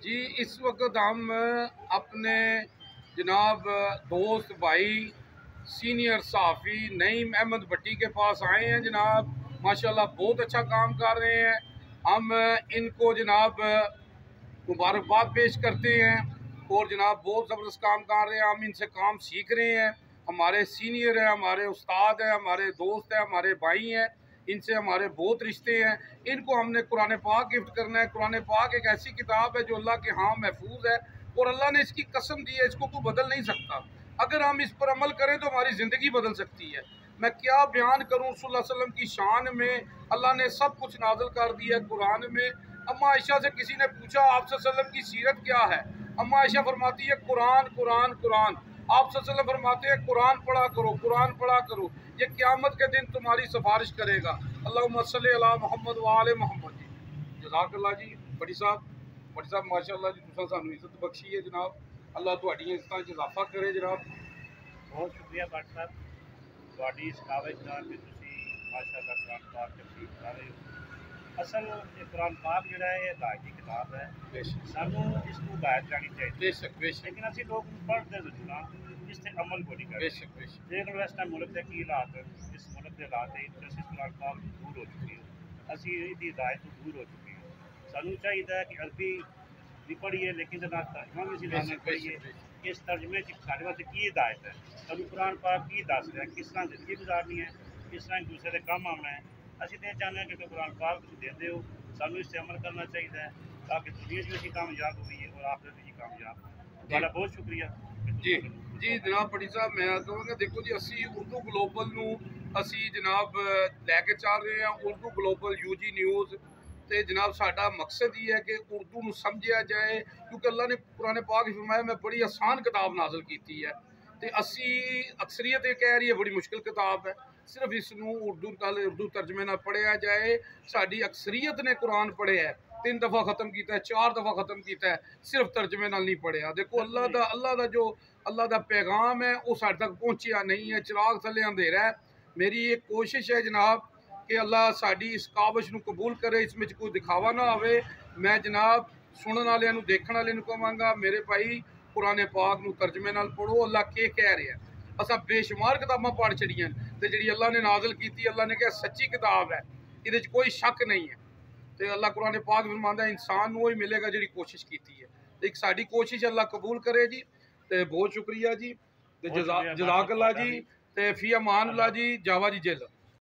जी इस वक्त हम अपने जनाब दोस्त भाई सीनियर सहाफ़ी नईम अहमद भट्टी के पास आए हैं। जनाब माशाल्लाह बहुत अच्छा काम कर रहे हैं। हम इनको जनाब मुबारकबाद पेश करते हैं और जनाब बहुत ज़बरदस्त काम कर रहे हैं। हम इनसे काम सीख रहे हैं। हमारे सीनियर हैं, हमारे उस्ताद हैं, हमारे दोस्त हैं, हमारे भाई हैं। इनसे हमारे बहुत रिश्ते हैं। इनको हमने कुरान पाक गिफ्ट करना है। कुरान पाक एक ऐसी किताब है जो अल्लाह के यहाँ महफूज है और अल्लाह ने इसकी कसम दी है, इसको कोई बदल नहीं सकता। अगर हम इस पर अमल करें तो हमारी ज़िंदगी बदल सकती है। मैं क्या बयान करूँ सल्लल्लाहु अलैहि वसल्लम की शान में। अल्लाह ने सब कुछ नाज़िल कर दिया है कुरान में। अम्मा आयशा से किसी ने पूछा आप सल्लल्लाहु अलैहि वसल्लम की सीरत क्या है। अम्मा आयशा फरमाती है कुरान कुरान कुरान। आप सल्लल्लाहु अलैहि वसल्लम फरमाते हैं कुरान पढ़ा करो, कुरान पढ़ा करो, ये क़यामत के दिन तुम्हारी सिफारिश करेगा। अल्लाहुम्मा सल्ली अला मुहम्मद व आले मुहम्मद। जी जज़ाकल्लाह जी। बड़ी साहब माशाअल्लाह जी तुसां सानू इज्जत बख्शी है जनाब। अल्लाह तुहाडियां इज़्ज़तां च इज़ाफा करे जनाब। बहुत शुक्रिया भट्ट साहब ਤੁਹਾਡੀ ਇਸ ਕਾਬਜ਼ ਨਾਲ ਕਿ ਤੁਸੀਂ ਮਾਸ਼ਾਅੱਲਾ ਕੁਰਾਨ ਪਾਕ ਤਫਸੀਰ ਕਰ ਰਹੇ ਹੋ। ਅਸਲ ਇਹ ਕੁਰਾਨ ਪਾਕ ਜਿਹੜਾ ਹੈ ਇਹ ਹਦਾਇਤ ਦੀ ਕਿਤਾਬ ਹੈ। ਸਾਨੂੰ ਇਸ ਨੂੰ ਹਦਾਇਤ ਜਾਣੀ ਚਾਹੀਦੀ ਹੈ, ਲੇਕਿਨ ਅਸੀਂ ਲੋਕ ਪੜ੍ਹਦੇ ਜ਼ਰੂਰ ਹਾਂ, ਇਸ 'ਤੇ ਅਮਲ ਕੋਈ ਨਹੀਂ ਕਰਦੇ। ਦੇਖ ਲਓ ਇਸ ਟਾਈਮ ਮੁਲਕ ਦੇ ਕੀ ਹਾਲਾਤ, ਇਸ ਮੁਲਕ ਦੇ ਹਾਲਾਤ ਹੈ ਅਸੀਂ ਕੁਰਾਨ ਪਾਕ ਤੋਂ ਦੂਰ ਹੋ ਚੁੱਕੇ ਹਾਂ, ਅਸੀਂ ਇਹਦੀ ਹਦਾਇਤ ਤੋਂ ਦੂਰ ਹੋ ਚੁੱਕੇ ਹਾਂ। ਸਾਨੂੰ ਚਾਹੀਦਾ ਹੈ ਕਿ ਅਰਬੀ भी पढ़िए लेकिन जब तर्जमा भी इसी लाने पढ़िए इस तर्जमे साढ़े वास्ते की हिदायत है, तब कुरान पाक की दस है किस तरह जिंदगी गुजारनी है, किस तरह एक दूसरे के काम आना है। असं तो चाहते हैं कि कुरान पाक तुम देते हो, सानू इस अमल करना चाहिए ताकि दुनिया भी अभी कामयाब हुई है और आखिरत भी कामयाब। ਤੁਹਾਡਾ बहुत शुक्रिया जी जी जनाब भट्टी साहब। मैं कहूँगा देखो जी असी उर्दू ग्लोबल नू असी जनाब लैके चल रहे हैं। उर्दू ग्लोबल UG न्यूज़ तो जनाब साडा मकसद ही है कि उर्दू नू समझिया जाए, क्योंकि अल्लाह ने कुरान पाक फरमाया मैं बड़ी आसान किताब नाज़िल की है। तो असी अक्सरियत कह रही है बड़ी मुश्किल किताब है। सिर्फ इसनू उर्दू तर्जमे ना पढ़िया जाए। साडी अक्सरियत ने कुरान पढ़िया है, 3 दफ़ा ख़त्म किया है, 4 दफ़ा ख़त्म किया है, सिर्फ तर्जमे नाल नहीं पढ़िया। देखो अल्लाह दा पैगाम है वो साढ़े तक पहुँचिया नहीं है, चिराग थले अंधेरा है। मेरी एक कोशिश है जनाब कि अल्लाह साड़ी इस कावश नू कबूल करे, इसमें कोई दिखावा ना आवे। मैं जनाब सुनने वाले नू देखने वाले नू कहांगा मेरे भाई कुरान पाक नू तर्जमे नाल पढ़ो। अल्लाह के कह रहा है। असा बेशुमार किताबां पढ़ छड़ियां ते जिहड़ी अल्लाह ने नाज़िल की, अल्लाह ने कहा सच्ची किताब है, इहदे च कोई शक नहीं है। तो अल्लाह कुरान पाक फरमांदा इंसान नू ही मिलेगा जिहड़ी कोशिश की है। एक साड़ी कोशिश अल्लाह कबूल करे जी। तो बहुत शुक्रिया जी, जज़ाकल्लाह जी। तो फी अमान अल्लाह जी। जावा जी जेल।